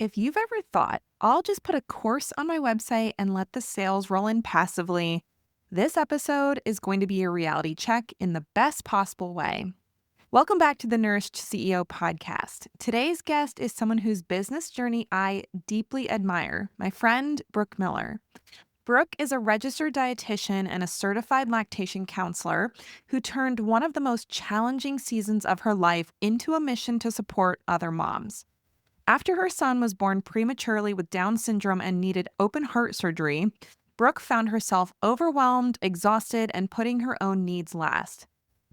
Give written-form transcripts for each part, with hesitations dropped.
If you've ever thought, I'll just put a course on my website and let the sales roll in passively, this episode is going to be a reality check in the best possible way. Welcome back to the Nourished CEO podcast. Today's guest is someone whose business journey I deeply admire, my friend, Brooke Miller. Brooke is a registered dietitian and a certified lactation counselor who turned one of the most challenging seasons of her life into a mission to support other moms. After her son was born prematurely with Down syndrome and needed open heart surgery, Brooke found herself overwhelmed, exhausted, and putting her own needs last.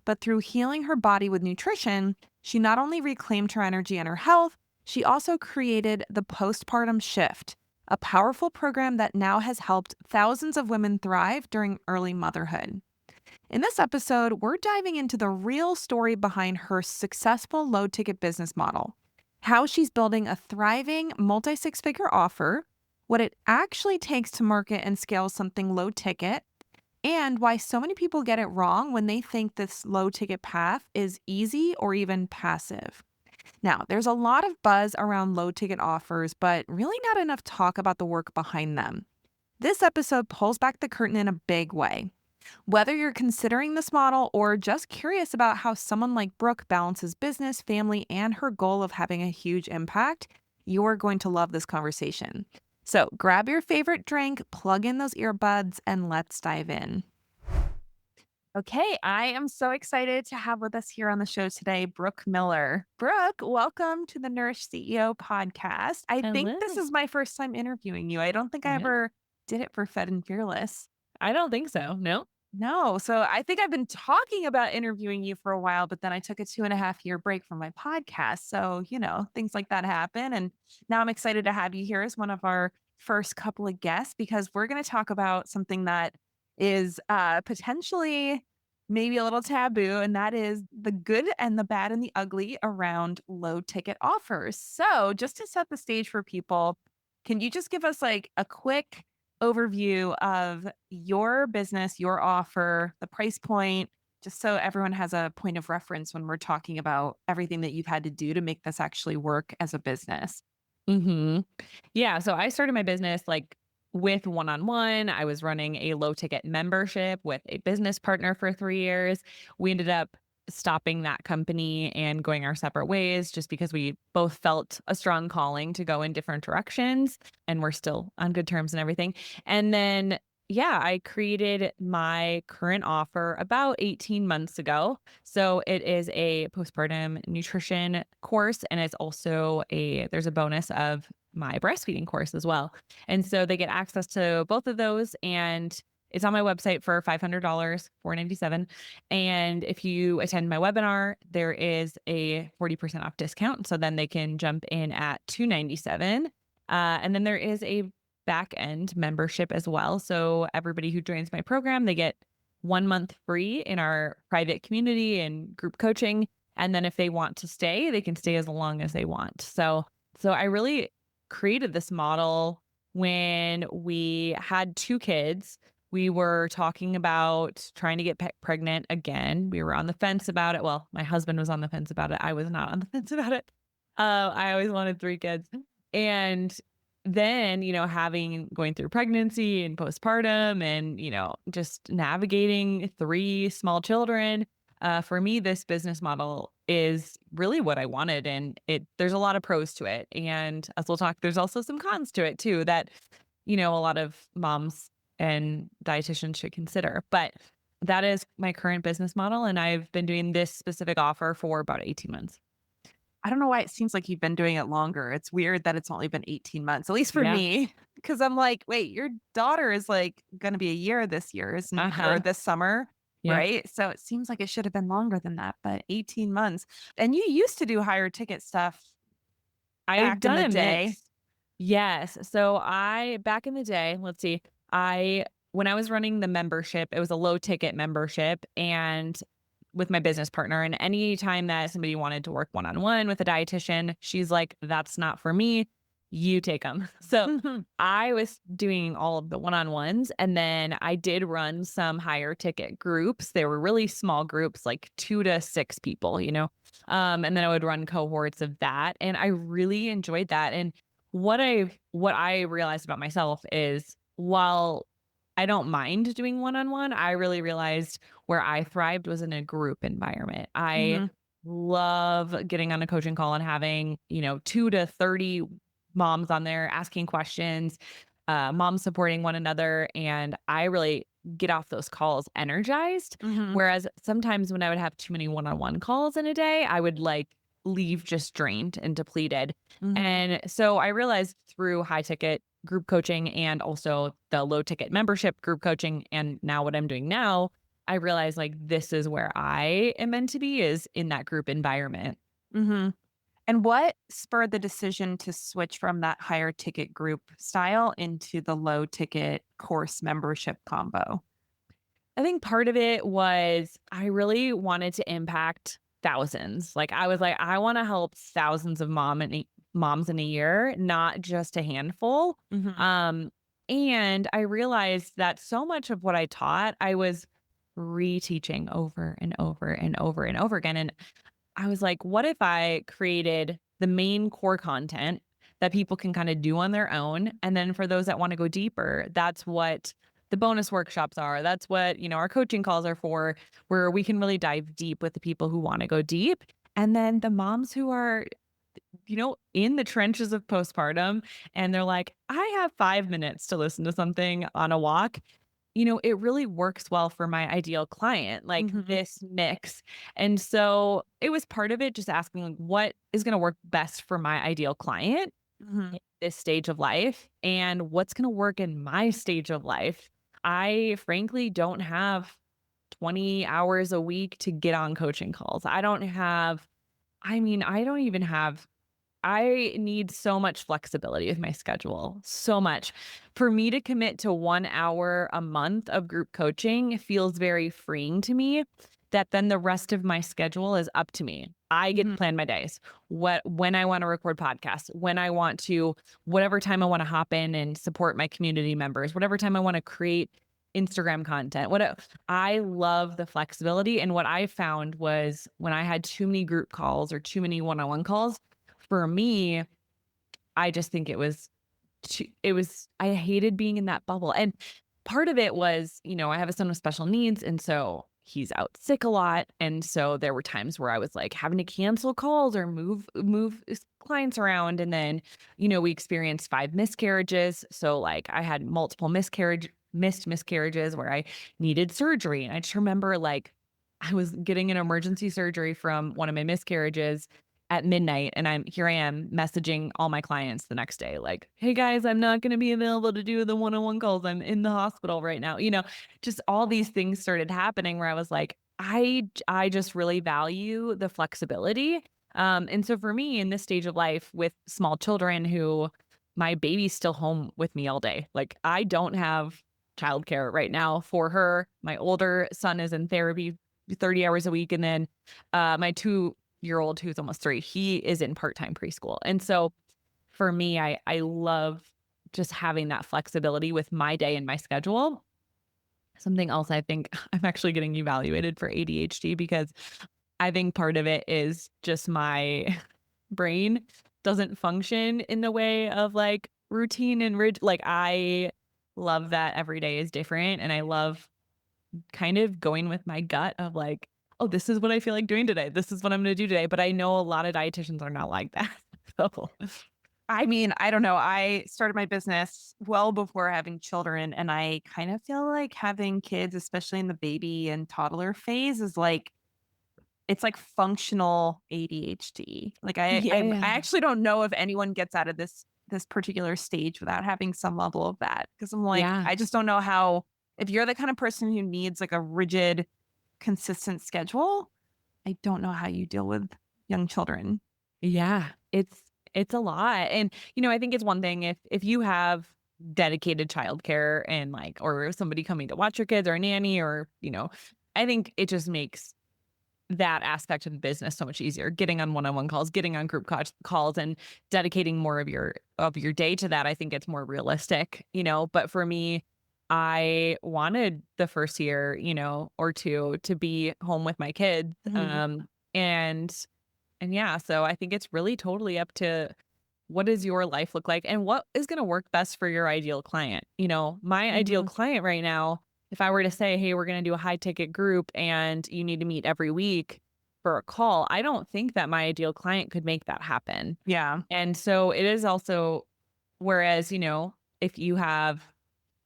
But through healing her body with nutrition, she not only reclaimed her energy and her health, she also created the Postpartum Shift, a powerful program that now has helped thousands of women thrive during early motherhood. In this episode, we're diving into the real story behind her successful low ticket business model, how she's building a thriving multi six figure offer, what it actually takes to market and scale something low ticket, and why so many people get it wrong when they think this low ticket path is easy or even passive. Now, there's a lot of buzz around low ticket offers, but really not enough talk about the work behind them. This episode pulls back the curtain in a big way. Whether you're considering this model or just curious about how someone like Brooke balances business, family, and her goal of having a huge impact, you're going to love this conversation. So grab your favorite drink, plug in those earbuds, and let's dive in. Okay, I am so excited to have with us here on the show today, Brooke Miller. Brooke, welcome to the Nourish CEO podcast. I think this Hello. is my first time interviewing you. I don't think I Yeah. ever did it for Fed and Fearless. I don't think so. No. No. So I think I've been talking about interviewing you for a while, but then I took a 2.5 year break from my podcast. So, things like that happen. And now I'm excited to have you here as one of our first couple of guests because we're going to talk about something that is potentially maybe a little taboo, and that is the good and the bad and the ugly around low ticket offers. So, just to set the stage for people, can you just give us like a quick overview of your business, your offer, the price point, just so everyone has a point of reference when we're talking about everything that you've had to do to make this actually work as a business. hmm Yeah. So I started my business with one-on-one. I was running a low ticket membership with a business partner for 3 years. We ended up stopping that company and going our separate ways just because we both felt a strong calling to go in different directions, and we're still on good terms and everything. And then yeah, I created my current offer about 18 months ago. So it is a postpartum nutrition course, and it's also there's a bonus of my breastfeeding course as well. And so they get access to both of those, and it's on my website for $500, $497. And if you attend my webinar, there is a 40% off discount. So then they can jump in at $297. And then there is a back end membership as well. So everybody who joins my program, they get 1 month free in our private community and group coaching. And then if they want to stay, they can stay as long as they want. So I really created this model when we had 2 kids. We were talking about trying to get pregnant again. We were on the fence about it. Well, my husband was on the fence about it. I was not on the fence about it. I always wanted 3 kids. And then, having going through pregnancy and postpartum and, just navigating 3 small children, for me, this business model is really what I wanted. And there's a lot of pros to it. And as we'll talk, there's also some cons to it too that, a lot of moms and dietitians should consider. But that is my current business model. And I've been doing this specific offer for about 18 months. I don't know why it seems like you've been doing it longer. It's weird that it's only been 18 months, at least for Yeah. me, because I'm like, wait, your daughter is like going to be a year this year, isn't or Uh-huh. this summer, Yep. right? So it seems like it should have been longer than that, but 18 months. And you used to do higher ticket stuff I've back in done the a day. mix. Yes. So back in the day, let's see, when I was running the membership, it was a low ticket membership and with my business partner. And any time that somebody wanted to work one on one with a dietitian, she's like, that's not for me. You take them. So I was doing all of the one on ones. And then I did run some higher ticket groups. They were really small groups, like 2 to 6 people. And then I would run cohorts of that. And I really enjoyed that. And what I realized about myself is while I don't mind doing one-on-one, I really realized where I thrived was in a group environment. I Mhm. love getting on a coaching call and having, 2 to 30 moms on there asking questions, moms supporting one another, and I really get off those calls energized. Mhm. Whereas sometimes when I would have too many one-on-one calls in a day, I would, leave just drained and depleted. Mhm. And so I realized through high ticket group coaching and also the low ticket membership group coaching, and now what I'm doing now, I realized this is where I am meant to be is in that group environment. Mhm. And what spurred the decision to switch from that higher ticket group style into the low ticket course membership combo? I think part of it was I really wanted to impact thousands. I was like, I want to help thousands of moms in a year, not just a handful. Mhm. Um, and I realized that so much of what I taught, I was reteaching over and over and over and over again. And I was like, what if I created the main core content that people can kind of do on their own? And then for those that want to go deeper, that's what the bonus workshops are. That's what, our coaching calls are for, where we can really dive deep with the people who want to go deep. And then the moms who are, in the trenches of postpartum and they're like, I have 5 minutes to listen to something on a walk. It really works well for my ideal client, like Mhm. this mix. And so it was part of it just asking what is going to work best for my ideal client Mhm. in this stage of life and what's going to work in my stage of life. I frankly don't have 20 hours a week to get on coaching calls. I don't even have I need so much flexibility with my schedule, so much. For me to commit to 1 hour a month of group coaching feels very freeing to me that then the rest of my schedule is up to me. I get to Mhm. plan my days. When I want to record podcasts, when I want to whatever time I want to hop in and support my community members, whatever time I want to create Instagram content. I love the flexibility and what I found was when I had too many group calls or too many one-on-one calls, for me, I just think I hated being in that bubble, and part of it was, I have a son with special needs, and so he's out sick a lot, and so there were times where I was, having to cancel calls or move clients around, and then, we experienced 5 miscarriages, so, I had multiple missed miscarriages where I needed surgery, and I just remember, I was getting an emergency surgery from one of my miscarriages at midnight, and I am messaging all my clients the next day like, "Hey guys, I'm not gonna be available to do the one-on-one calls. I'm in the hospital right now." Just all these things started happening where I was like, I just really value the flexibility. And so for me in this stage of life with small children who my baby's still home with me all day. I don't have childcare right now for her. My older son is in therapy 30 hours a week, and then my 2-year old who's almost 3, he is in part-time preschool. And so for me, I love just having that flexibility with my day and my schedule. Something else I think I'm actually getting evaluated for ADHD because I think part of it is just my brain doesn't function in the way of routine and I love that every day is different and I love kind of going with my gut of oh, this is what I feel like doing today. This is what I'm gonna do today. But I know a lot of dietitians are not like that. So I mean, I don't know. I started my business well before having children, and I kind of feel like having kids, especially in the baby and toddler phase, is like it's like functional ADHD. Like I yeah. actually don't know if anyone gets out of this particular stage without having some level of that. Because I'm like, Yeah. I just don't know how if you're the kind of person who needs like a rigid, consistent schedule, I don't know how you deal with young children. Yeah. It's a lot. And I think it's one thing if you have dedicated childcare and or somebody coming to watch your kids or a nanny or, I think it just makes that aspect of the business so much easier. Getting on one-on-one calls, getting on group calls and dedicating more of your day to that, I think it's more realistic, but for me, I wanted the first year, or 2 to be home with my kids. Mhm. And yeah, so I think it's really totally up to what does your life look like and what is going to work best for your ideal client? My ideal Mhm. client right now, if I were to say, hey, we're going to do a high ticket group and you need to meet every week for a call, I don't think that my ideal client could make that happen. Yeah. And so it is also, whereas, if you have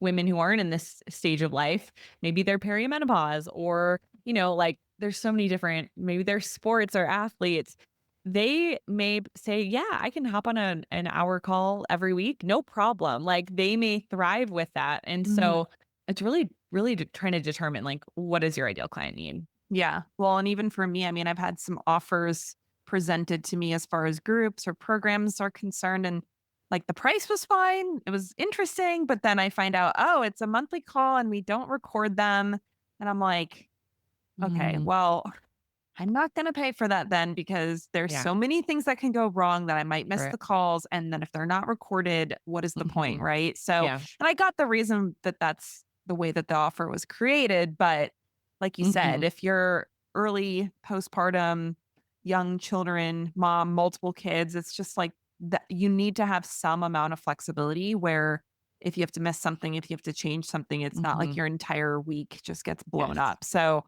women who aren't in this stage of life, maybe they're perimenopause or, like there's so many different, maybe they're sports or athletes. They may say, yeah, I can hop on an hour call every week. No problem. Like they may thrive with that. And Mhm. so it's really, really trying to determine like, what does your ideal client need? Yeah. Well, and even for me, I mean, I've had some offers presented to me as far as groups or programs are concerned. And like the price was fine. It was interesting. But then I find out, oh, it's a monthly call and we don't record them. And I'm like, okay, Mm, well, I'm not going to pay for that then because there's yeah. so many things that can go wrong that I might miss Right. the calls. And then if they're not recorded, what is the point? Mhm. Right. So, Yeah. and I got the reason that that's the way that the offer was created. But like you said, Mhm. if you're early postpartum, young children, mom, multiple kids, it's just like that you need to have some amount of flexibility where if you have to miss something, if you have to change something, it's not like Mhm. your entire week just gets blown Yes. up. So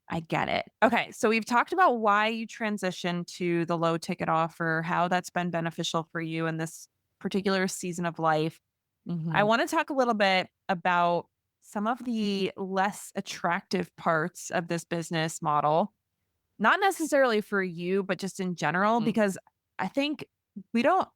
I get it. Okay. So we've talked about why you transitioned to the low ticket offer, how that's been beneficial for you in this particular season of life. I Mhm. want to talk a little bit about some of the less attractive parts of this business model, not necessarily for you, but just in general, Mm. because I think we don't,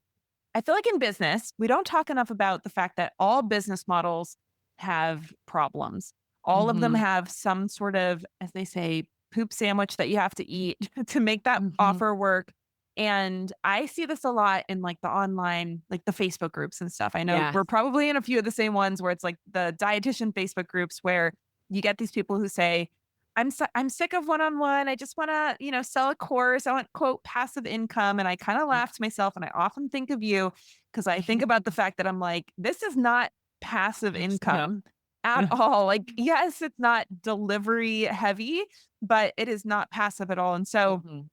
I feel like in business, we don't talk enough about the fact that all business models have problems. All of them Mhm. have some sort of, as they say, poop sandwich that you have to eat to make that Mhm. offer work. And I see this a lot in like the online, like the Facebook groups and stuff. I know Yes. we're probably in a few of the same ones where it's like the dietitian Facebook groups where you get these people who say, I'm sick of one-on-one. I just want to, sell a course. I want quote passive income. And I kind of Mm. laugh to myself and I often think of you because I think about the fact that I'm like, this is not passive No. income at all. Like, yes, it's not delivery heavy, but it is not passive at all. And so Mhm.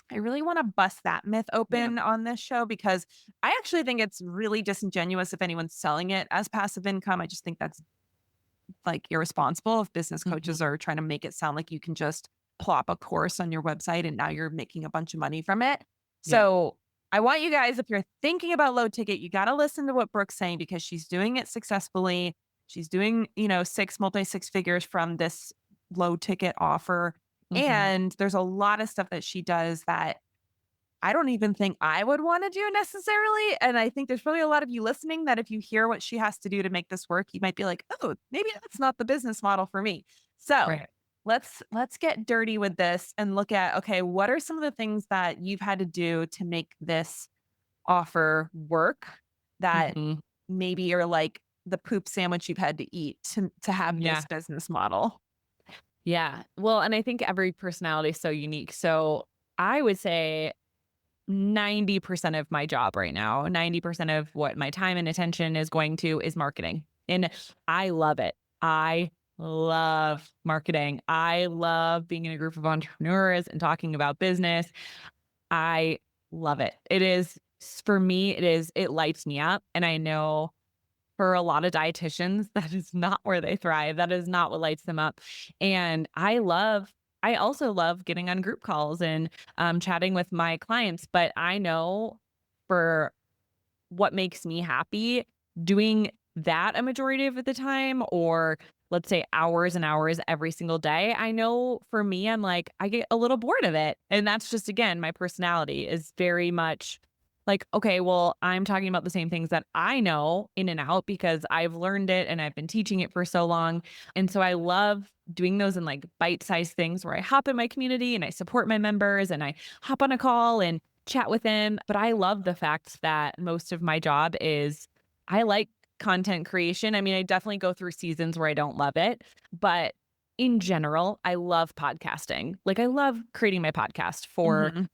I really want to bust that myth Yeah. open on this show because I actually think it's really disingenuous if anyone's selling it as passive income. I just think that's like irresponsible if business Mhm. coaches are trying to make it sound like you can just plop a course on your website and now you're making a bunch of money from it. Yeah. So I want you guys, if you're thinking about low ticket, you got to listen to what Brooke's saying because she's doing it successfully. She's doing, six figures from this low ticket offer. Mhm. And there's a lot of stuff that she does that I don't even think I would wanna do necessarily, and I think there's probably a lot of you listening that if you hear what she has to do to make this work, you might be like, "Oh, maybe that's not the business model for me." So, Right. let's get dirty with this and look at, okay, what are some of the things that you've had to do to make this offer work that Mhm. maybe are like the poop sandwich you've had to eat to have this Yeah. business model? Yeah. Well, and I think every personality is so unique. So I would say 90% of my job right now, 90% of what my time and attention is going to is marketing. And I love it. I love marketing. I love being in a group of entrepreneurs and talking about business. I love it. It is, for me, it lights me up. And I know for a lot of dietitians, that is not where they thrive. That is not what lights them up. And I also love getting on group calls and chatting with my clients. But I know for what makes me happy, doing that a majority of the time, or let's say hours and hours every single day, I know for me, I'm like, I get a little bored of it. And that's just, again, my personality is very much like, okay, well, I'm talking about the same things that I know in and out because I've learned it and I've been teaching it for so long. And so I love doing those in like bite sized things where I hop in my community and I support my members and I hop on a call and chat with them. But I love the fact that most of my job is I like content creation. I mean, I definitely go through seasons where I don't love it, but in general, I love podcasting. Like I love creating my podcast for Mhm.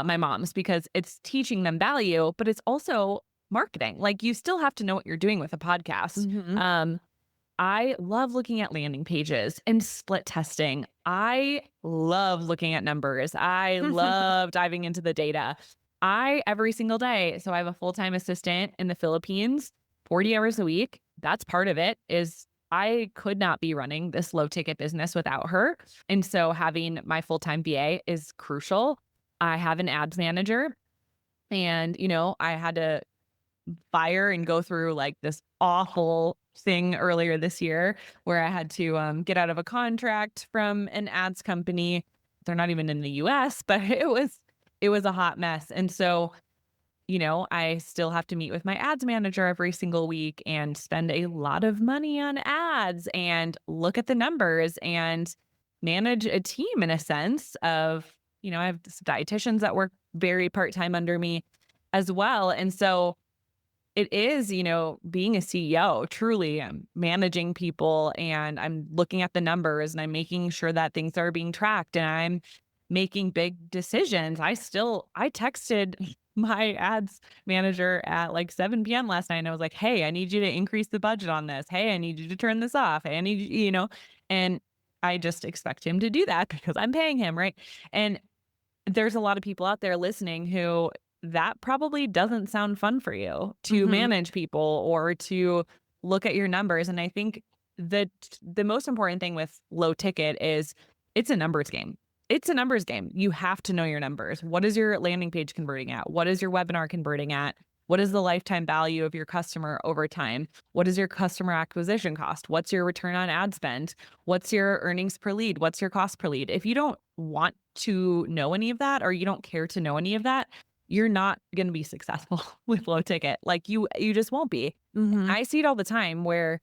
my moms because it's teaching them value, but it's also marketing. Like you still have to know what you're doing with a podcast. Mhm. I love looking at landing pages and split testing. I love looking at numbers. I love diving into the data. Every single day, so I have a full-time assistant in the Philippines, 40 hours a week. That's part of it is I could not be running this low ticket business without her. And so having my full-time VA is crucial. I have an ads manager and, I had to fire and go through like this awful thing earlier this year where I had to get out of a contract from an ads company. They're not even in the US, but it was a hot mess. And so, I still have to meet with my ads manager every single week and spend a lot of money on ads and look at the numbers and manage a team in a sense of, I have some dietitians that work very part-time under me as well. And so it is, being a CEO, truly, I'm managing people and I'm looking at the numbers and I'm making sure that things are being tracked and I'm making big decisions. I texted my ads manager at like 7 p.m. last night and I was like, "Hey, I need you to increase the budget on this. Hey, I need you to turn this off. Hey, I need and I just expect him to do that because I'm paying him, right? And there's a lot of people out there listening who that probably doesn't sound fun for you to Mhm. manage people or to look at your numbers. And I think that the most important thing with low ticket is it's a numbers game. It's a numbers game. You have to know your numbers. What is your landing page converting at? What is your webinar converting at? What is the lifetime value of your customer over time? What is your customer acquisition cost? What's your return on ad spend? What's your earnings per lead? What's your cost per lead? If you don't want to know any of that or you don't care to know any of that, you're not going to be successful with low ticket. Like you just won't be. Mhm. I see it all the time where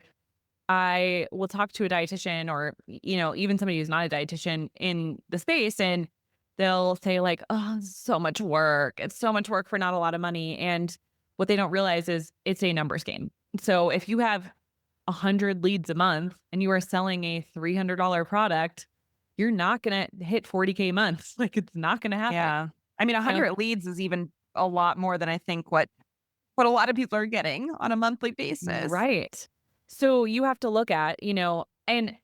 I will talk to a dietitian or even somebody who's not a dietitian in the space and they'll say like, "Oh, it's so much work. It's so much work for not a lot of money." And what they don't realize is it's a numbers game. So if you have 100 leads a month and you are selling a $300 product, you're not going to hit 40K months. Like it's not going to happen. Yeah. I mean, You know? 100 leads is even a lot more than I think what a lot of people are getting on a monthly basis. Right. So you have to look at, and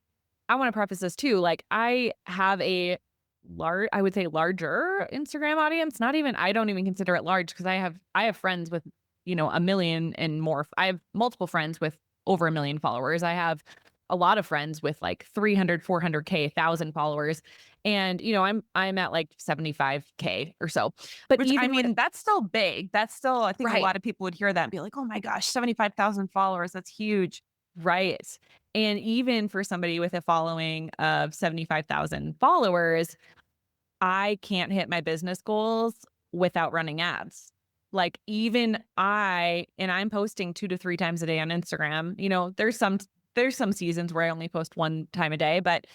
I want to preface this too. Like I have a I would say larger Instagram audience. Not even, I don't even consider it large because I have friends with, a million and more. I have multiple friends with over a million followers. I have a lot of friends with like 300, 400K, 1,000 followers. And, I'm at like 75K or so. But Which, I even with, mean, that's still big. That's still I think a right. lot of people would hear that and be like, "Oh my gosh, 75,000 followers. That's huge." Right. And even for somebody with a following of 75,000 followers, I can't hit my business goals without running ads. Like I'm posting 2 to 3 times a day on Instagram. There's some seasons where I only post 1 time a day, but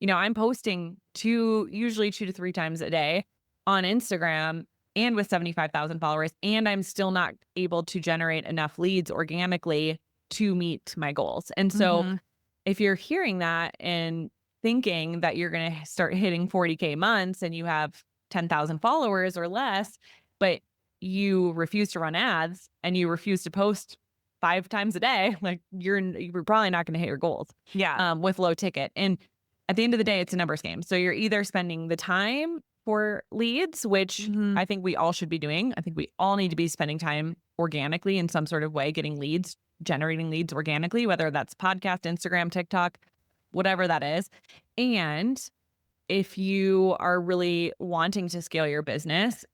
I'm posting usually 2 to 3 times a day on Instagram and with 75,000 followers, and I'm still not able to generate enough leads organically to meet my goals. And so Mhm. if you're hearing that and thinking that you're going to start hitting 40K months and you have 10,000 followers or less, but you refuse to run ads and you refuse to post 5 times a day, like you're probably not going to hit your goals Yeah. with low ticket. And at the end of the day, it's a numbers game. So you're either spending the time for leads, which Mhm. I think we all should be doing. I think we all need to be spending time organically in some sort of way, getting leads, generating leads organically, whether that's podcast, Instagram, TikTok, whatever that is. And if you are really wanting to scale your business,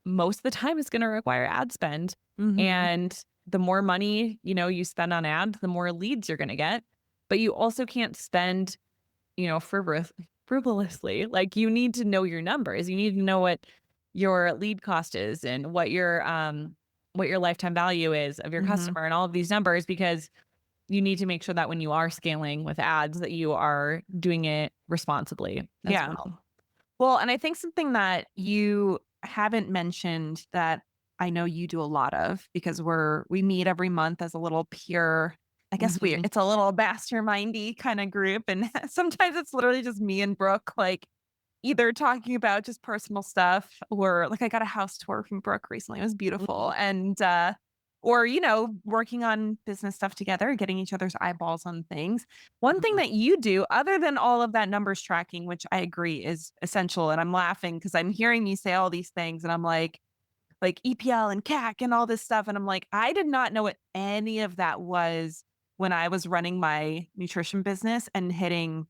most of the time it's going to require ad spend. Mhm. And the more money, you spend on ads, the more leads you're going to get. But you also can't spend, frivolously. Like you need to know your numbers. You need to know what your lead cost is and what your lifetime value is of your Mhm. customer and all of these numbers because you need to make sure that when you are scaling with ads that you are doing it responsibly as Yeah. well. Well, and I think something that you haven't mentioned that I know you do a lot of because we meet every month as a little peer. I guess Mhm. it's a little mastermindy kind of group. And sometimes it's literally just me and Brooke, like either talking about just personal stuff or like I got a house tour from Brooke recently. It was beautiful. Mhm. And or, working on business stuff together, getting each other's eyeballs on things. One thing Mhm. that you do, other than all of that numbers tracking, which I agree is essential, and I'm laughing because I'm hearing you say all these things, and I'm like, like EPL and CAC and all this stuff. And I'm like, I did not know what any of that was when I was running my nutrition business and hitting,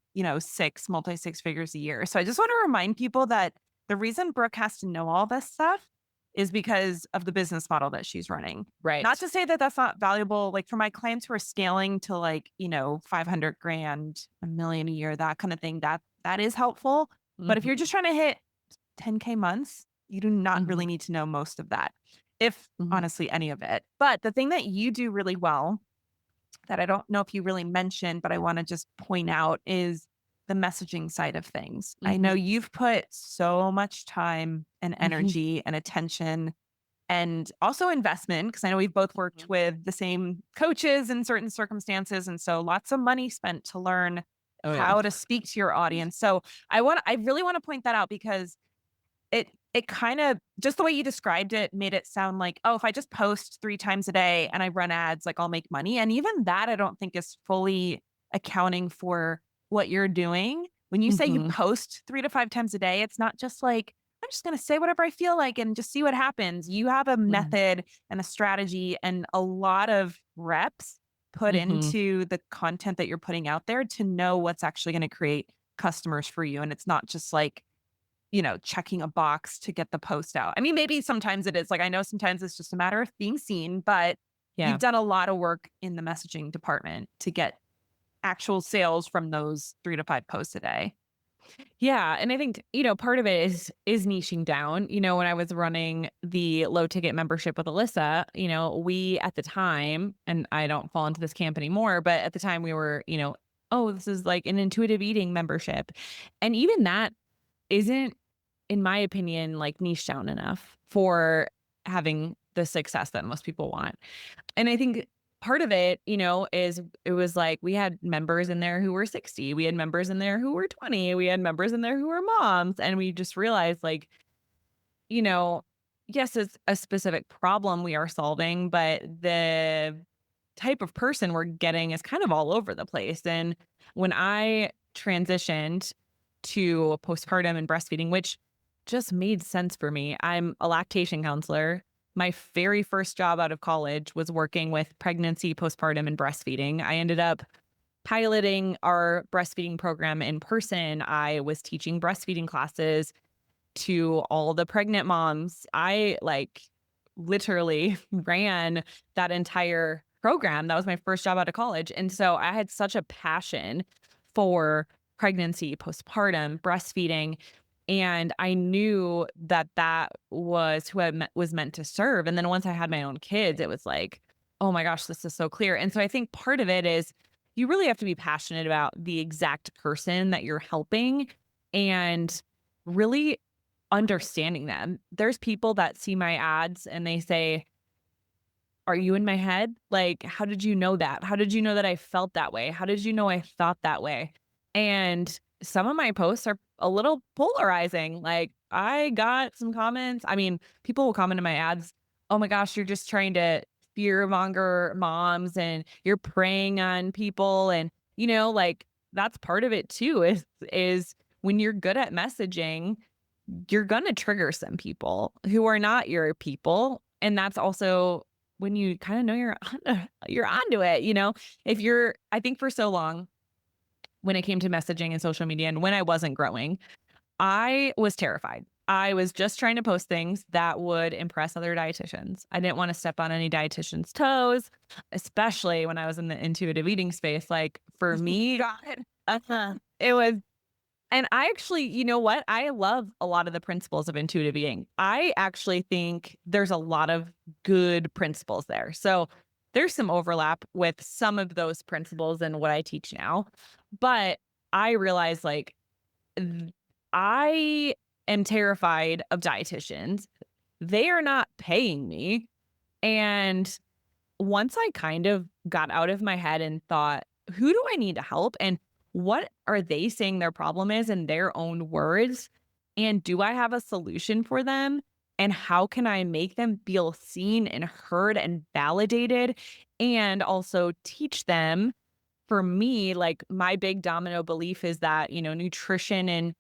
multi six figures a year. So I just want to remind people that the reason Brooke has to know all this stuff is because of the business model that she's running. Not Right. to say that that's not valuable. Like for my clients who are scaling to 500 grand, a million a year, that kind of thing, that is helpful. But if you're Mhm. just trying to hit 10K months, you do not really Mhm. need to know most of that, if Mhm. honestly any of it. But the thing that you do really well that I don't know if you really mentioned, but I want to just point out is the messaging side of things. I know Mhm. you've put so much time and Mhm. energy and attention and also investment because I know we've both worked Mhm. with the same coaches in certain circumstances. And so lots of money spent to learn Oh, yeah. how to speak to your audience. So I really want to point that out because it kinda just the way you described it made it sound like, "Oh, if I just post 3 times a day and I run ads, like, I'll make money," and even that I don't think is fully accounting for what you're doing. When you say you Mhm. post 3 to 5 times a day, it's not just like, "I'm just gonna say whatever I feel like and just see what happens." You have a Mhm. method and a strategy and a lot of reps put Mhm. into the content that you're putting out there to know what's actually gonna create customers for you, and it's not just like checking a box to get the post out. I mean, maybe sometimes it is. Like, I know sometimes it's just a matter of being seen, but you've Yeah. done a lot of work in the messaging department to get actual sales from those 3 to 5 posts a day. Yeah, and I think, part of it is niching down. When I was running the low ticket membership with Alyssa, we at the time, and I don't fall into this camp anymore, but at the time we were, oh, this is like an intuitive eating membership. And even that isn't, in my opinion, like niche down enough for having the success that most people want. And I think part of it, is it was like we had members in there who were 60, we had members in there who were 20, we had members in there who were moms, and we just realized like, you know, yes, it's a specific problem we are solving, but the type of person we're getting is kind of all over the place. And when I transitioned to postpartum and breastfeeding, which just made sense for me, I'm a lactation counselor. My very first job out of college was working with pregnancy, postpartum, and breastfeeding. I ended up piloting our breastfeeding program in person. I was teaching breastfeeding classes to all the pregnant moms. I literally ran that entire program. That was my first job out of college. And so I had such a passion for pregnancy, postpartum, breastfeeding. And I knew that that was who was meant to serve. And then once I had my own kids, it was like, oh my gosh, this is so clear. And so I think part of it is you really have to be passionate about the exact person that you're helping and really understanding them. There's people that see my ads and they say, "Are you in my head? Like, how did you know that? How did you know that I felt that way? How did you know I thought that way?" And some of my posts are a little polarizing. Like, I got some comments. I mean, people will comment in my ads, "Oh my gosh, you're just trying to fear monger moms and you're preying on people." And, that's part of it too is when you're good at messaging, you're gonna trigger some people who are not your people, and that's also when you kinda know you're onto it, If you're I think for so long, when it came to messaging and social media and when I wasn't growing, I was terrified. I was just trying to post things that would impress other dietitians. I didn't wanna step on any dietitian's toes, especially when I was in the intuitive eating space, like, for me Got it. it was and I actually, you know what? I love a lot of the principles of intuitive eating. I actually think there's a lot of good principles there. So there's some overlap with some of those principles and what I teach now. But I realize th- I am terrified of dietitians. They are not paying me. And once I kind of got out of my head and thought, who do I need to help? And what are they saying their problem is in their own words? And do I have a solution for them? And how can I make them feel seen and heard and validated? And also teach them. For me, like my big domino belief is that, nutrition and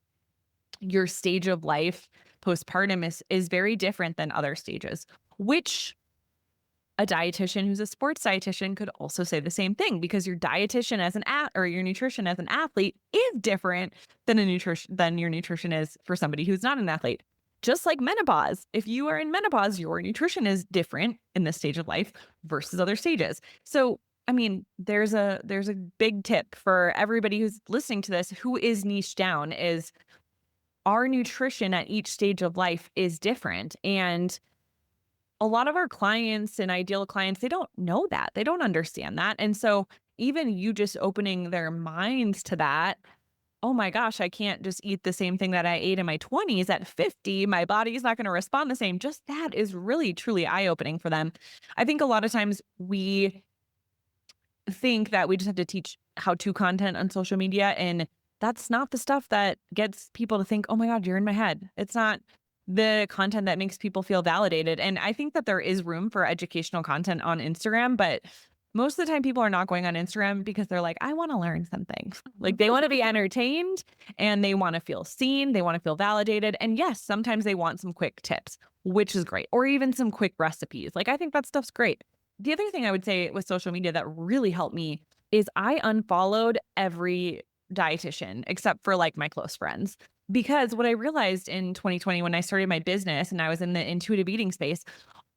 your stage of life postpartum is very different than other stages, which a dietitian who's a sports dietitian could also say the same thing, because your dietitian as an or your nutrition as an athlete is different than your nutrition is for somebody who's not an athlete. Just like menopause. If you are in menopause, your nutrition is different in this stage of life versus other stages. So, I mean, there's a big tip for everybody who's listening to this who is niche down, is our nutrition at each stage of life is different. And a lot of our clients and ideal clients, they don't know that. They don't understand that. And so even you just opening their minds to that, oh my gosh, I can't just eat the same thing that I ate in my 20s at 50. My body's not going to respond the same. Just that is really, truly eye opening for them. I think a lot of times we think that we just have to teach how to content on social media. And that's not the stuff that gets people to think, oh my God, you're in my head. It's not the content that makes people feel validated. And I think that there is room for educational content on Instagram, but most of the time people are not going on Instagram because they're like, I want to learn something. Like they want to be entertained and they want to feel seen. They want to feel validated. And yes, sometimes they want some quick tips, which is great. Or even some quick recipes. Like I think that stuff's great. The other thing I would say with social media that really helped me is I unfollowed every dietitian except for like my close friends. Because what I realized in 2020 when I started my business and I was in the intuitive eating space,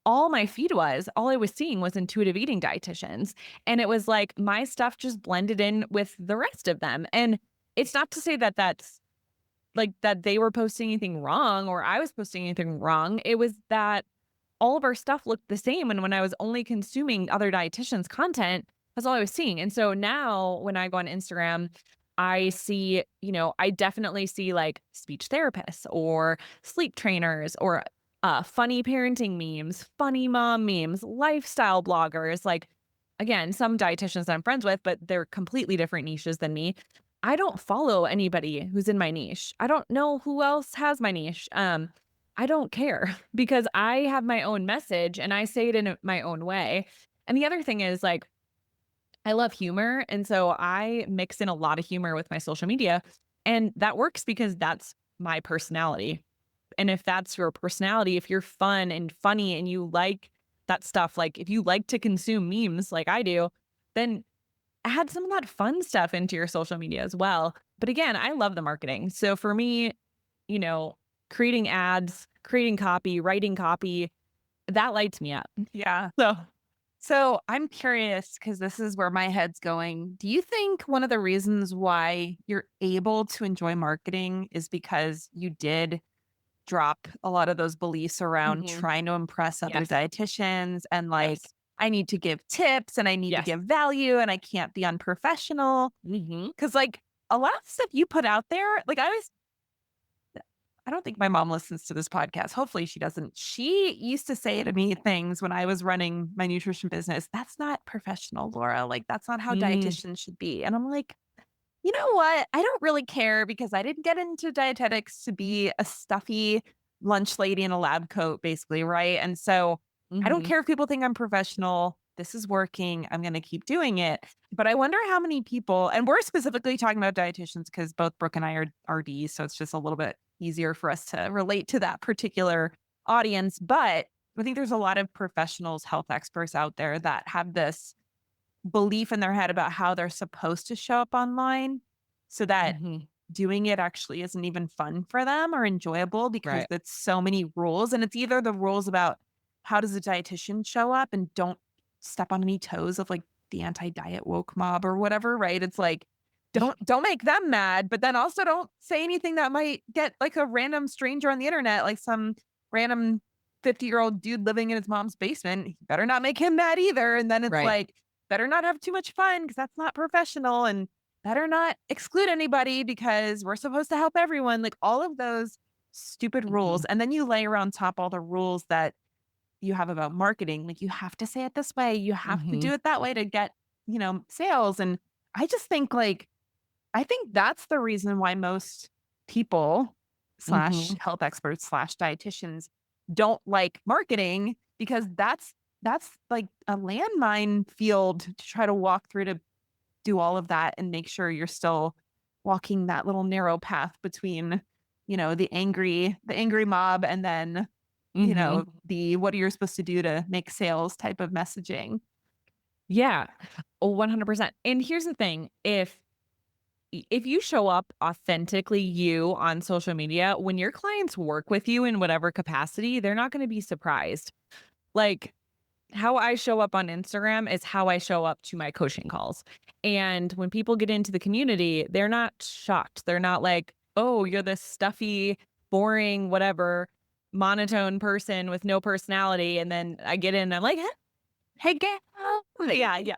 all I was seeing was intuitive eating dietitians. And it was like my stuff just blended in with the rest of them. And it's not to say that that's like that they were posting anything wrong or I was posting anything wrong. It was that all of our stuff looked the same. And when I was only consuming other dietitians' content, that's all I was seeing. And so now when I go on Instagram, I see, I definitely see like speech therapists or sleep trainers or funny parenting memes, funny mom memes, lifestyle bloggers. Like, again, some dietitians that I'm friends with, but they're completely different niches than me. I don't follow anybody who's in my niche. I don't know who else has my niche. I don't care because I have my own message and I say it in my own way. And the other thing is like, I love humor. And so I mix in a lot of humor with my social media. And that works because that's my personality. And if that's your personality, if you're fun and funny and you like that stuff, like if you like to consume memes like I do, then add some of that fun stuff into your social media as well. But again, I love the marketing. So for me, you know, creating ads, creating copy, writing copy, that lights me up. Yeah. So, So I'm curious because this is where my head's going. Do you think one of the reasons why you're able to enjoy marketing is because you did drop a lot of those beliefs around mhm, trying to impress other yes, dietitians and like, yes, I need to give tips and I need to yes. give value and I can't be unprofessional? Mhm, Cause like a lot of stuff you put out there, like I don't think my mom listens to this podcast. Hopefully she doesn't. She used to say to me things when I was running my nutrition business. That's not professional, Laura. Like, that's not how mm, dietitians should be. And I'm like, you know what? I don't really care because I didn't get into dietetics to be a stuffy lunch lady in a lab coat, basically. Right. And so I don't mhm, care if people think I'm professional. This is working. I'm going to keep doing it. But I wonder how many people, and we're specifically talking about dietitians because both Brooke and I are RDs. So it's just a little bit easier for us to relate to that particular audience. But I think there's a lot of professionals, health experts out there that have this belief in their head about how they're supposed to show up online so that mhm, doing it actually isn't even fun for them or enjoyable because right. it's so many rules. And it's either the rules about how does a dietitian show up and don't step on any toes of like the anti-diet woke mob or whatever, right? It's like don't make them mad, but then also don't say anything that might get like a random stranger on the internet, like some random 50-year-old dude living in his mom's basement. You better not make him mad either. And then it's Right. like, better not have too much fun because that's not professional. And better not exclude anybody because we're supposed to help everyone. Like all of those stupid rules. Mhm, And then you layer on top all the rules that you have about marketing. Like you have to say it this way, you have to do mhm, it that way to get, sales. And I just think like, I think that's the reason why most people slash mhm, health experts slash dietitians don't like marketing because that's like a landmine field to try to walk through to do all of that and make sure you're still walking that little narrow path between the angry mob, and then, Mhm. the what are you supposed to do to make sales type of messaging. Yeah. Oh, 100%. And here's the thing, if you show up authentically you on social media, when your clients work with you in whatever capacity, they're not gonna be surprised. Like, how I show up on Instagram is how I show up to my coaching calls. And when people get into the community, they're not shocked. They're not like, "Oh, you're this stuffy, boring, whatever, monotone person with no personality." And then I get in and I'm like, "Hey, gal." Yeah, yeah.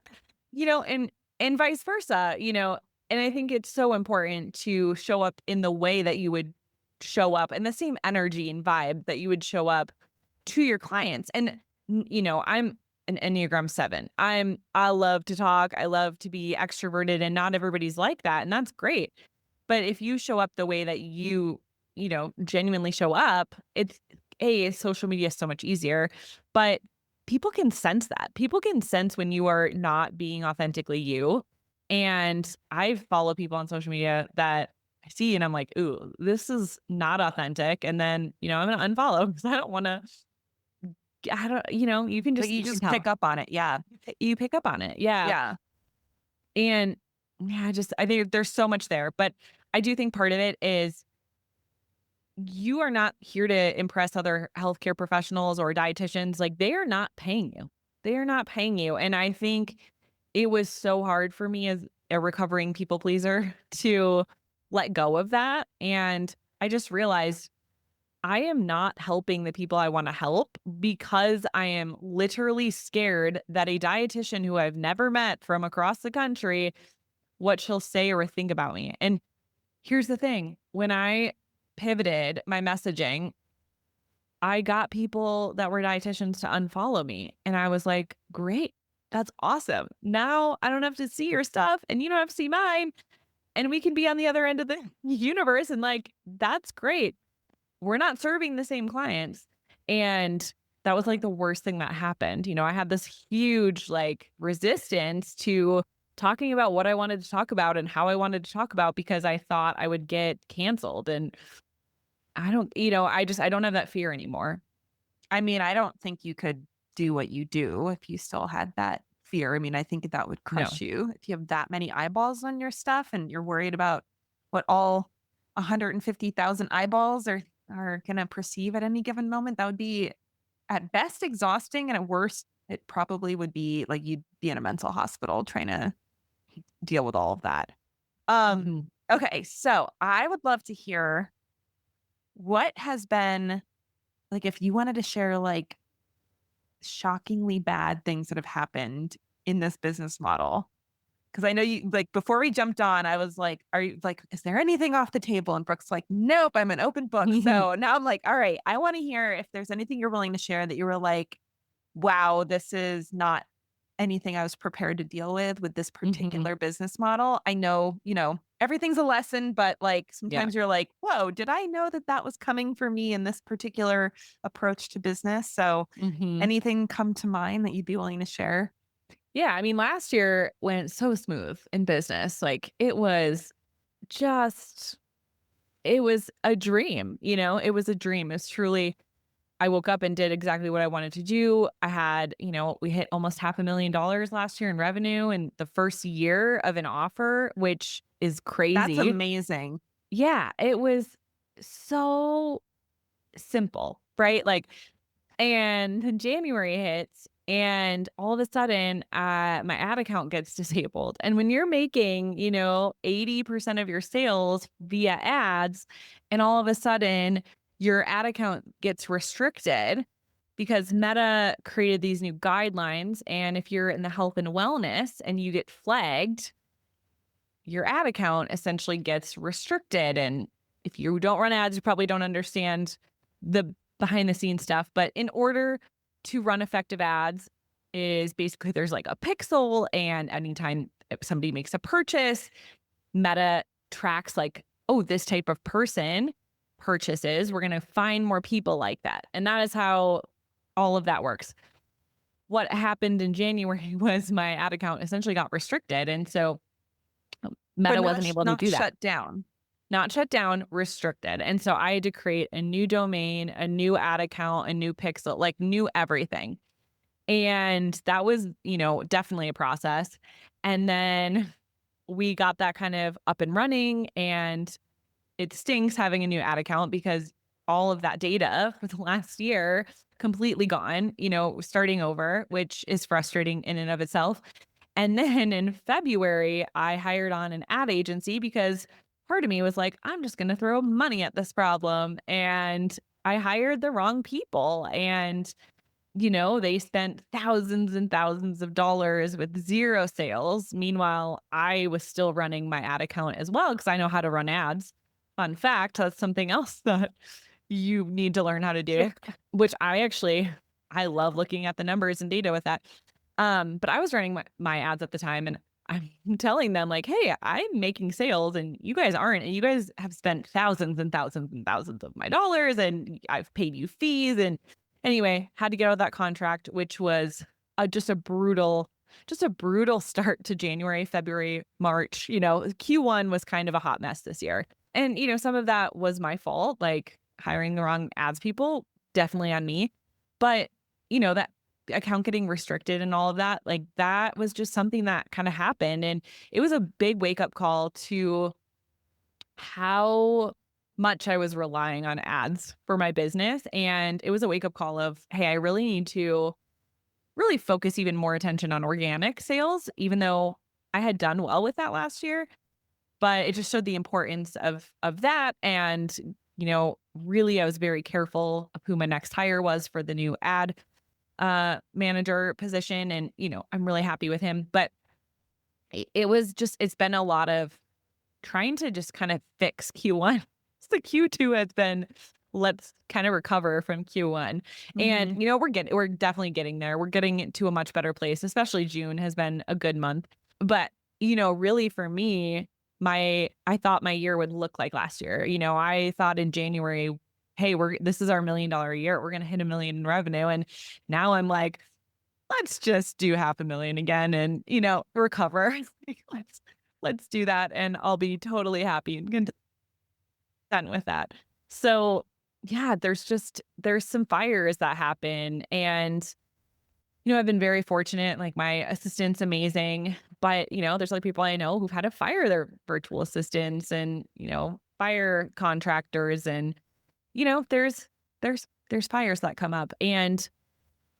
And vice versa, and I think it's so important to show up in the way that you would show up and the same energy and vibe that you would show up to your clients. And I'm an Enneagram 7. I love to talk, I love to be extroverted, and not everybody's like that, and that's great. But if you show up the way that genuinely show up, social media is so much easier, but people can sense that. People can sense when you are not being authentically you. And I follow people on social media that I see and I'm like, "Ooh, this is not authentic." And then, I'm gonna unfollow because I don't wanna I don't you can But just you you can just tell. pick up on it. Yeah. You pick up on it. Yeah. Yeah. And yeah, I think there's so much there, but I do think part of it is you are not here to impress other healthcare professionals or dietitians. Like, they are not paying you. They are not paying you. And I think it was so hard for me as a recovering people pleaser to let go of that. And I just realized I am not helping the people I want to help because I am literally scared that a dietitian who I've never met from across the country, what she'll say or think about me. And here's the thing, when I pivoted my messaging, I got people that were dietitians to unfollow me. And I was like, great, that's awesome. Now I don't have to see your stuff and you don't have to see mine. And we can be on the other end of the universe. And like, that's great. We're not serving the same clients. And that was like the worst thing that happened. I had this huge like resistance to talking about what I wanted to talk about and how I wanted to talk about because I thought I would get canceled. And I don't, I don't have that fear anymore. I mean, I don't think you could do what you do if you still had that fear. I mean, I think that would No. crush you if you have that many eyeballs on your stuff and you're worried about what all 150,000 eyeballs are going to perceive at any given moment. That would be at best exhausting, and at worst it probably would be like you'd be in a mental hospital trying to deal with all of that. Um Mhm. okay, so I would love to hear what has been like if you wanted to share like shockingly bad things that have happened in this business model. Because I know you like before we jumped on, I was like, "Are you like, is there anything off the table?" And Brooke's like, "Nope, I'm an open book." So now I'm like, "All right, I want to hear if there's anything you're willing to share that you were like, wow, this is not anything I was prepared to deal with this Mhm. particular business model." I know, everything's a lesson, but like Yeah. sometimes you're like, whoa, did I know that that was coming for me in this particular approach to business? So Mhm. anything come to mind that you'd be willing to share? Yeah, I mean, last year went so smooth in business. Like, just it was a dream, It was a dream. It's truly I woke up and did exactly what I wanted to do. I had, we hit almost $500,000 last year in revenue in the first year of an offer, which is That's crazy. amazing. Yeah, it was so simple, right? Like, and then January hits, and all of a sudden, my ad account gets disabled. And when you're making, 80% of your sales via ads, and all of a sudden your ad account gets restricted because Meta created these new guidelines. And if you're in the health and wellness and you get flagged, your ad account essentially gets restricted. And if you don't run ads, you probably don't understand the behind the scenes stuff. But in order to run effective ads, is basically there's like a pixel, and anytime if somebody makes a purchase, Meta tracks like, oh, this type of person purchases. We're going to find more people like that. And that is how all of that works. What happened in January was my ad account essentially got restricted. And so But Meta not wasn't able to not do that. shut down. not shut down, restricted. And so I had to create a new domain, a new ad account, a new pixel, like new everything. And that was, definitely a process. And then we got that kind of up and running, and it stinks having a new ad account because all of that data for the last year completely gone, starting over, which is frustrating in and of itself. And then in February, I hired on an ad agency because part of me was like, I'm just going to throw money at this problem. And I hired the wrong people. And they spent thousands and thousands of dollars with 0 sales. Meanwhile, I was still running my ad account as well because I know how to run ads. Fun fact, that's something else that you need to learn how to do, which I love looking at the numbers and data with that. But I was running my ads at the time, and I'm telling them like, "Hey, I'm making sales and you guys aren't, and you guys have spent thousands and thousands and thousands of my dollars, and I've paid you fees." And anyway, had to get out of that contract, which was just a brutal start to January, February, March. Q1 was kind of a hot mess this year. And, some of that was my fault, like hiring the wrong ads people, definitely on me. But, that account getting restricted and all of that, like that was just something that kind of happened. And it was a big wake up call to how much I was relying on ads for my business. And it was a wake up call of, hey, I really need to really focus even more attention on organic sales, even though I had done well with that last year. But it just showed the importance of that. And, really I was very careful of who my next hire was for the new ad manager position. And, I'm really happy with him. But it's been a lot of trying to just kind of fix Q1. So Q2 has been, let's kind of recover from Q1. And, Mhm. we're definitely getting there. We're getting into a much better place, especially June has been a good month. But, really for me, I thought my year would look like last year. I thought in January, hey, this is our $1 million a year. We're going to hit 1 million in revenue. And now I'm like, let's just do 500,000 again and, recover. Let's do that, and I'll be totally happy and content with that. So, yeah, there's some fires that happen, and, I've been very fortunate, like, my assistant's amazing, but, there's, like, people I know who've had to fire their virtual assistants and, fire contractors and, there's fires that come up, and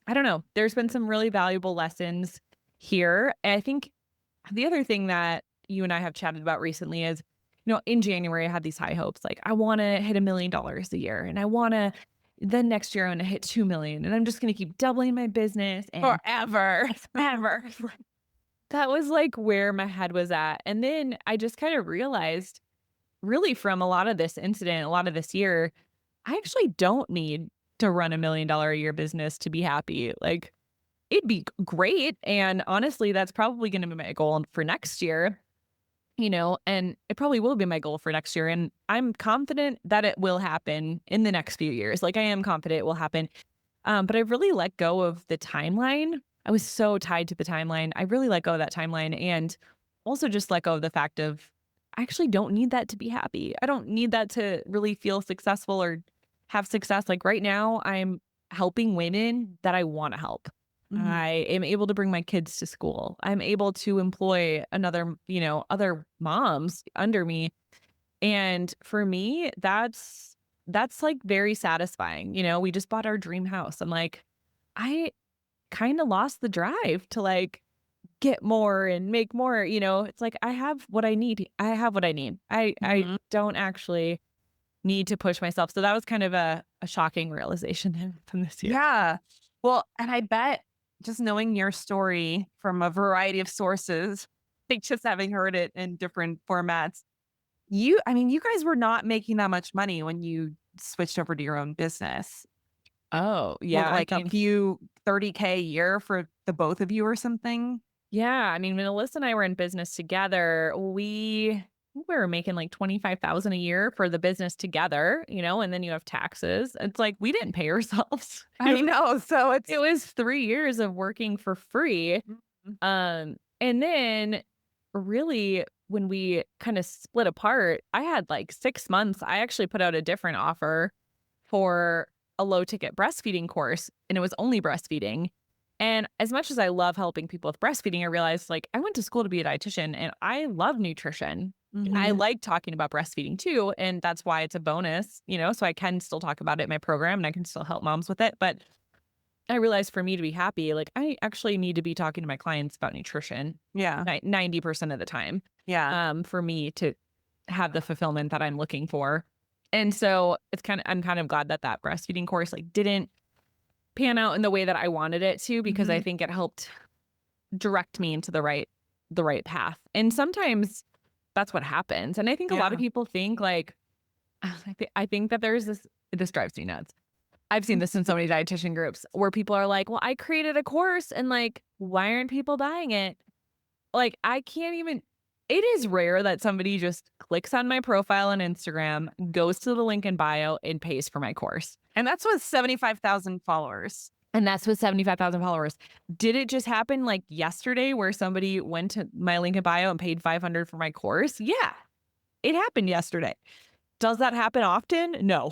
I don't know, there's been some really valuable lessons here. And I think the other thing that you and I have chatted about recently is, in January, I had these high hopes. Like, I want to hit $1 million a year, and then next year, I want to hit 2 million, and I'm just going to keep doubling my business and Forever. forever. That was like where my head was at. And then I just kind of realized, really, from a lot of this incident, a lot of this year, I actually don't need to run $1 million a year business to be happy. Like, it'd be great, and honestly, that's probably gonna be my goal for next year, and it probably will be my goal for next year, and I'm confident that it will happen in the next few years. Like, I am confident it will happen, but I've really let go of the timeline. I was so tied to the timeline. I really let go of that timeline, and also just let go of the fact of I actually don't need that to be happy. I don't need that to really feel successful or have success. Like, right now, I'm helping women that I wanna help. Mhm. I am able to bring my kids to school. I'm able to employ other moms under me. And for me, that's like very satisfying. We just bought our dream house. I'm like, I kind of lost the drive to like get more and make more. It's like I have what I need. I have what I need. I Mhm. don't actually need to push myself. So that was kind of a shocking realization from this year. Yeah. Well, and I bet just knowing your story from a variety of sources, like just having heard it in different formats, you guys were not making that much money when you switched over to your own business. Oh, What, yeah. I like a mean, few 30K a year for the both of you or something? yeah, I mean, when Alyssa and I were in business together, we were making like 25,000 a year for the business together, and then you have taxes. It's like we didn't pay ourselves. I know. So It it's was 3 years of working for free. Mhm. And then really when we kind of split apart, I had like 6 months. I actually put out a different offer for a low ticket breastfeeding course, and it was only breastfeeding. And as much as I love helping people with breastfeeding, I realized like I went to school to be a dietitian and I love nutrition. And I Mhm. like talking about breastfeeding too. And that's why it's a bonus, so I can still talk about it in my program and I can still help moms with it. But I realized for me to be happy, like I actually need to be talking to my clients about nutrition Yeah. 90% of the time, Yeah. for me to have the fulfillment that I'm looking for. And so I'm kind of glad that that breastfeeding course like didn't pan out in the way that I wanted it to, because I Mhm. think it helped direct me into the right path. And sometimes that's what happens. And I think a lot of Yeah. people think like I think that this drives me nuts. I've seen this in so many dietitian groups where people are like, "Well, I created a course and like why aren't people buying it?" Like I can't even it is rare that somebody just clicks on my profile on Instagram, goes to the link in bio and pays for my course. And that's with 75,000 followers. And that's with 75,000 followers. Did it just happen like yesterday where somebody went to my link in bio and paid 500 for my course? Yeah, it happened yesterday. Does that happen often? No.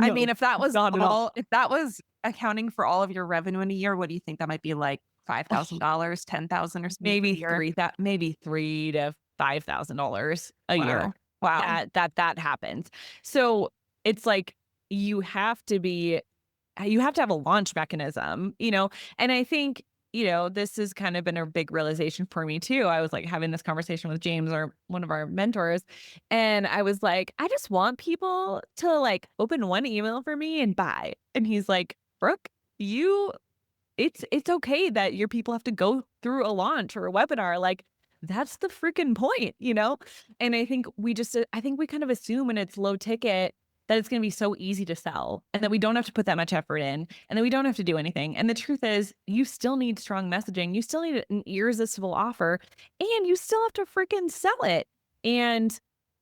I mean, No, not at all. if that was accounting for all of your revenue in a year, what do you think that might be like $5,000, 10,000 or something for the year? Maybe 3 to $5,000 a year. Wow. Wow. That happens. So, it's like you have to be you have to have a launch mechanism, and I think, this has kind of been a big realization for me too. I was like having this conversation with James, or one of our mentors, and I was like, I just want people to like open one email for me and buy. And he's like, Brooke, you it's okay that your people have to go through a launch or a webinar. Like that's the freaking point. And I think we kind of assume when it's low ticket that it's going to be so easy to sell and that we don't have to put that much effort in and that we don't have to do anything. And the truth is, you still need strong messaging. You still need an irresistible offer and you still have to freaking sell it. And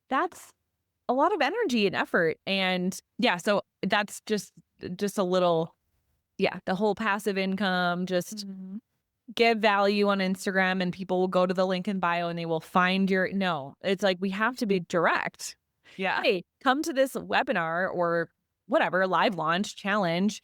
that's a lot of energy and effort. And yeah, so that's just a little, yeah, the whole passive income, just Mhm. give value on Instagram and people will go to the link in bio and they will find your no, it's like we have to be direct. Yeah. Hey, come to this webinar or whatever, live launch, challenge,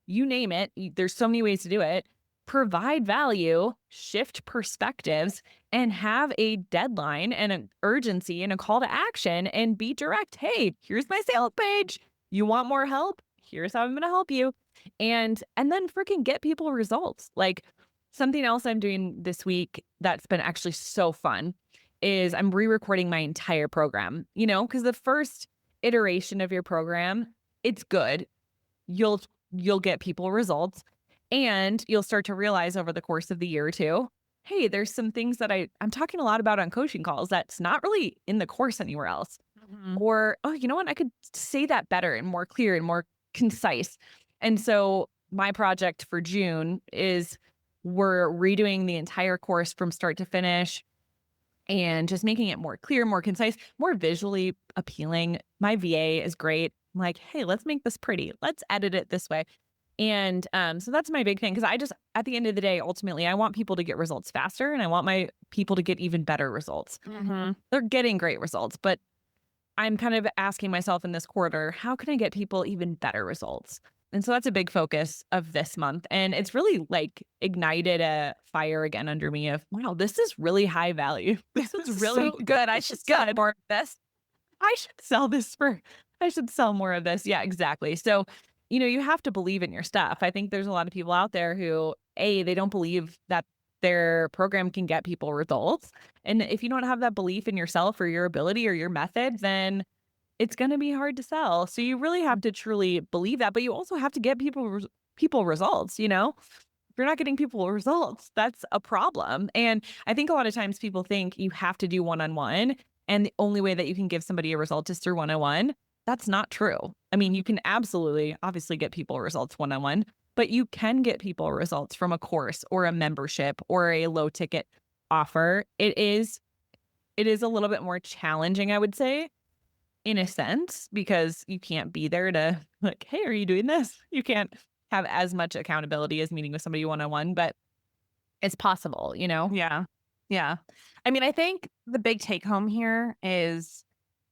you name it. There's so many ways to do it. Provide value, shift perspectives, and have a deadline and an urgency and a call to action and be direct. Hey, here's my sales page. You want more help? Here's how I'm going to help you. And then freaking get people results. Like something else I'm doing this week that's been actually so fun is I'm re-recording my entire program, because the first iteration of your program, it's good. You'll you'll get people results and you'll start to realize over the course of the year or two, hey, there's some things that I'm talking a lot about on coaching calls that's not really in the course anywhere else. Mhm. Or, oh, you know what? I could say that better and more clear and more concise. And so my project for June is we're redoing the entire course from start to finish and just making it more clear, more concise, more visually appealing. My VA is great. I'm like, hey, let's make this pretty. Let's edit it this way. And so that's my big thing because at the end of the day, ultimately, I want people to get results faster and I want my people to get even better results. Mhm. They're getting great results, but I'm kind of asking myself in this quarter, how can I get people even better results? And so that's a big focus of this month. And it's really like ignited a fire again under me of, wow, this is really high value. This This is is really so good. I should sell good. more of this. I should sell this for, I should sell more of this. Yeah, exactly. So, you have to believe in your stuff. I think there's a lot of people out there who, they don't believe that their program can get people results. And if you don't have that belief in yourself or your ability or your method, then it's going to be hard to sell. So you really have to truly believe that, but you also have to get people results. If you're not getting people results, that's a problem. And I think a lot of times people think you have to do one-on-one and the only way that you can give somebody a result is through one-on-one. That's not true. I mean, you can absolutely obviously get people results one-on-one, but you can get people results from a course or a membership or a low ticket offer. It is a little bit more challenging, I would say, in a sense, because you can't be there to like, "Hey, are you doing this?" You can't have as much accountability as meeting with somebody one-on-one, but it's possible. Yeah. Yeah. I mean, I think the big take home here is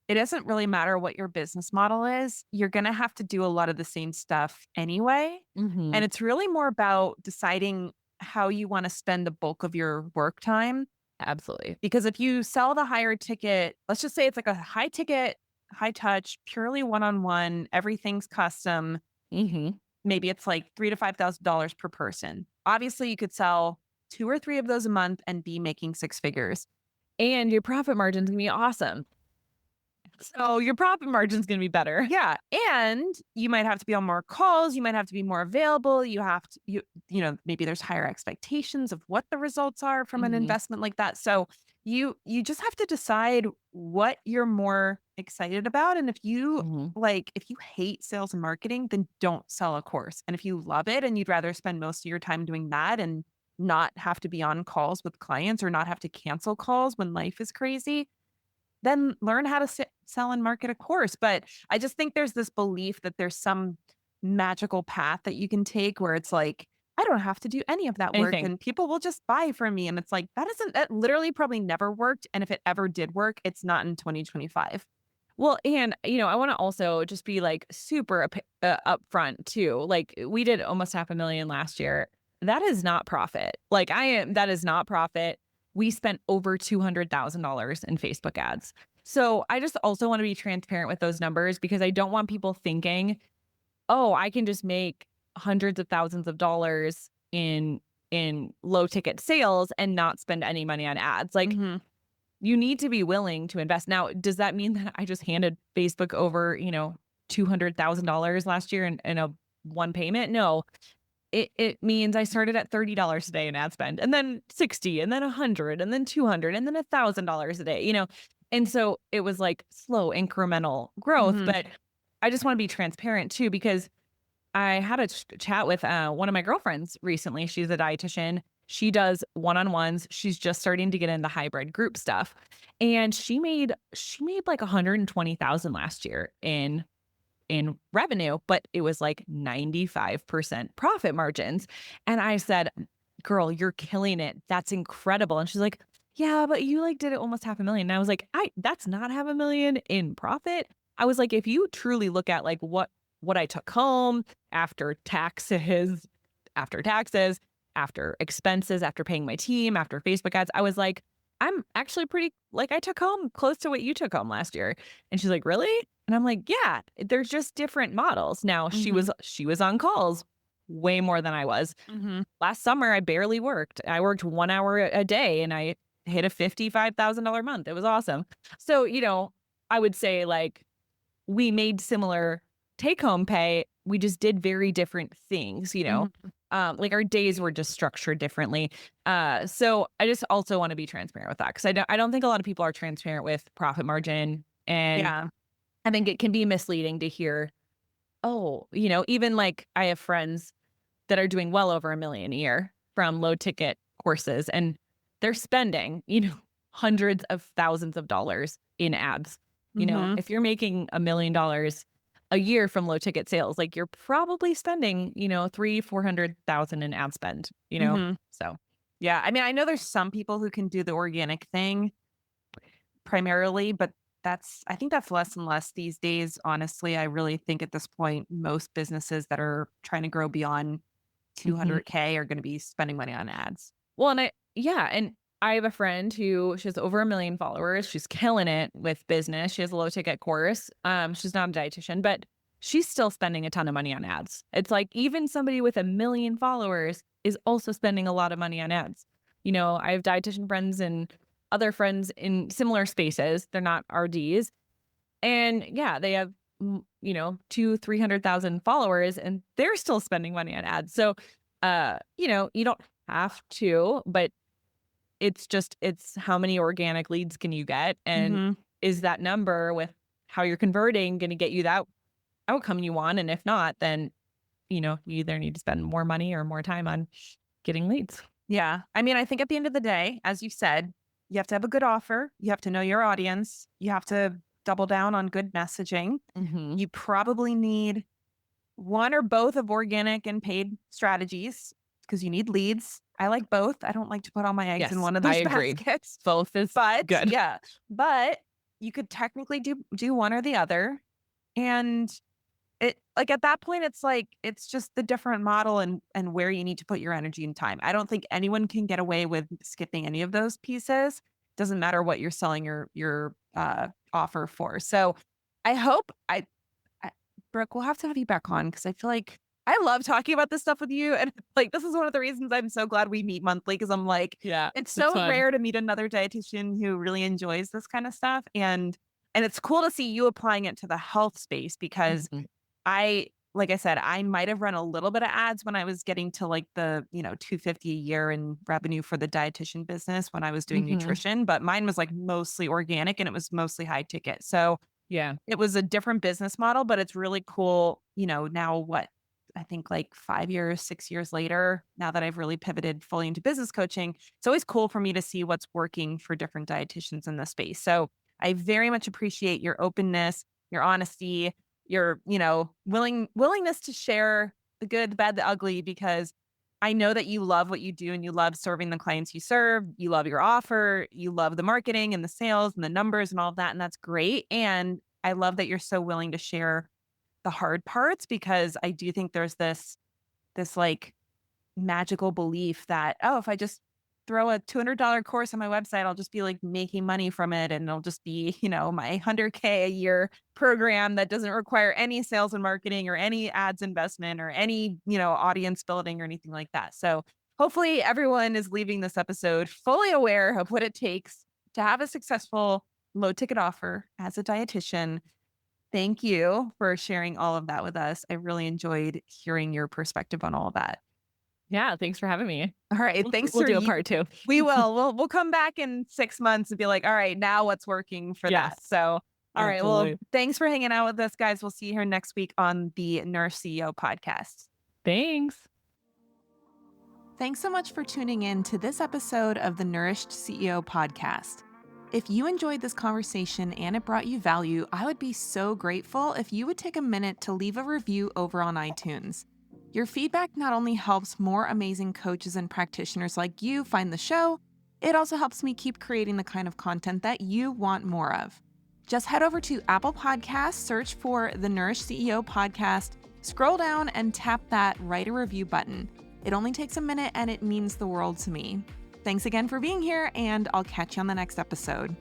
it doesn't really matter what your business model is. You're going to have to do a lot of the same stuff anyway. Hmm. And it's really more about deciding how you want to spend the bulk of your work time. Absolutely. Because if you sell the higher ticket, let's just say it's like a high ticket, high touch, purely one on one, everything's custom. Hmm. Maybe it's like $3,000 to $5,000 per person. Obviously, you could sell two or three of those a month and be making six figures. And your profit margin's gonna be awesome. So your profit margin's gonna be better. Yeah, and you might have to be on more calls, you might have to be more available, you have to maybe there's higher expectations of what the results are from an Hmm. investment like that. So you just have to decide what you're more excited about, and Hmm. if you hate sales and marketing, then don't sell a course. And if you love it and you'd rather spend most of your time doing that and not have to be on calls with clients or not have to cancel calls when life is crazy, then learn how to sell and market a course. But I just think there's this belief that there's some magical path that you can take where it's like, I don't have to do any of that work Anything. and people will just buy from me. And it's like, that literally probably never worked. And if it ever did work, it's not in 2025. Well, and I want to also just be like super upfront too. Like we did almost 500,000 last year. That is not profit. Like that is not profit. We spent over $200,000 in Facebook ads. So I just also want to be transparent with those numbers because I don't want people thinking, oh, I can just make hundreds of thousands of dollars in low ticket sales and not spend any money on ads. Like Hmm. you need to be willing to invest. Now, does that mean that I just handed Facebook over, $200,000 last year in a one payment? No. It means I started at $30 a day in ad spend and then 60 and then 100 and then 200 and then $1,000 a day, And so it was like slow incremental growth, Hmm. but I just want to be transparent too because I had a chat with one of my girlfriends recently. She's a dietitian. She does one-on-ones. She's just starting to get into hybrid group stuff. And she made like 120,000 last year in revenue, but it was like 95% profit margins. And I said, "Girl, you're killing it. That's incredible." And she's like, "Yeah, but you like did it almost 500,000." And I was like, That's not 500,000 in profit." I was like, "If you truly look at like what I took home after taxes, after expenses, after paying my team, after Facebook ads, I was like, I'm actually pretty like I took home close to what you took home last year." And she's like, "Really?" And I'm like, "Yeah, there's just different models." Now Hmm. she was on calls way more than I was. Hmm. Last summer I barely worked. I worked 1 hour a day and I hit a $55,000 month. It was awesome. So, I would say like we made similar take home pay. We just did very different things. Hmm. Like our days were just structured differently. So I just also want to be transparent with that because I don't think a lot of people are transparent with profit margin. And Yeah. I think it can be misleading to hear, oh, even like I have friends that are doing well over 1 million a year from low ticket courses and they're spending, hundreds of thousands of dollars in ads. Hmm. If you're making $1 million a year from low ticket sales, like you're probably spending, 400,000 in ad spend, Hmm. So Yeah. I mean, I know there's some people who can do the organic thing primarily, but I think that's less and less these days. Honestly, I really think at this point, most businesses that are trying to grow beyond mhm. 200K are going to be spending money on ads. Well, and I have a friend who she has over 1 million followers. She's killing it with business. She has a low ticket course. She's not a dietitian, but she's still spending a ton of money on ads. It's like even somebody with 1 million followers is also spending a lot of money on ads. I have dietitian friends and other friends in similar spaces. They're not RDs. And yeah, they have, two, 300,000 followers and they're still spending money on ads. So, you don't have to, but it's how many organic leads can you get? And Hmm. is that number with how you're converting going to get you that outcome you want? And if not, then, you either need to spend more money or more time on getting leads. Yeah. I mean, I think at the end of the day, as you said, you have to have a good offer. You have to know your audience. You have to double down on good messaging. Hmm. You probably need one or both of organic and paid strategies because you need leads. I like both. I don't like to put all my eggs in Yes, one of I those agree. baskets. Both is But good. yeah, but you could technically do one or the other. And it like at that point it's like it's just the different model and where you need to put your energy and time. I don't think anyone can get away with skipping any of those pieces. Doesn't matter what you're selling your offer for. So I hope I Brooke, we'll have to have you back on because I feel like I love talking about this stuff with you. And like, this is one of the reasons I'm so glad we meet monthly because I'm like, Yeah, it's it's so fun. rare to meet another dietitian who really enjoys this kind of stuff. And it's cool to see you applying it to the health space because Mhm, like I said, I might have run a little bit of ads when I was getting to like the, 250 a year in revenue for the dietitian business when I was doing mhm. nutrition, but mine was like mostly organic and it was mostly high ticket. So Yeah. it was a different business model, but it's really cool, now what I think like 5 years, 6 years later, now that I've really pivoted fully into business coaching, it's always cool for me to see what's working for different dietitians in the space. So I very much appreciate your openness, your honesty, your, willingness to share the good, the bad, the ugly, because I know that you love what you do and you love serving the clients you serve. You love your offer. You love the marketing and the sales and the numbers and all of that. And that's great. And I love that you're so willing to share the hard parts because I do think there's this like magical belief that, oh, if I just throw a $200 course on my website, I'll just be like making money from it. And it'll just be, my 100K a year program that doesn't require any sales and marketing or any ads investment or any, audience building or anything like that. So hopefully everyone is leaving this episode fully aware of what it takes to have a successful low ticket offer as a dietitian. Thank you for sharing all of that with us. I really enjoyed hearing your perspective on all of that. Yeah, thanks for having me. All right. We'll Thanks we'll for do a you. part 2. We will. We'll come back in 6 months and be like, all right, now what's working for that? Yes, So, all right. Well, absolutely. thanks for hanging out with us, guys. We'll see you here next week on the Nurse CEO podcast. Thanks. Thanks so much for tuning in to this episode of the Nourished CEO podcast. If you enjoyed this conversation and it brought you value, I would be so grateful if you would take a minute to leave a review over on iTunes. Your feedback not only helps more amazing coaches and practitioners like you find the show, it also helps me keep creating the kind of content that you want more of. Just head over to Apple Podcasts, search for the Nourished CEO podcast, scroll down and tap that write a review button. It only takes a minute and it means the world to me. Thanks again for being here, and I'll catch you on the next episode.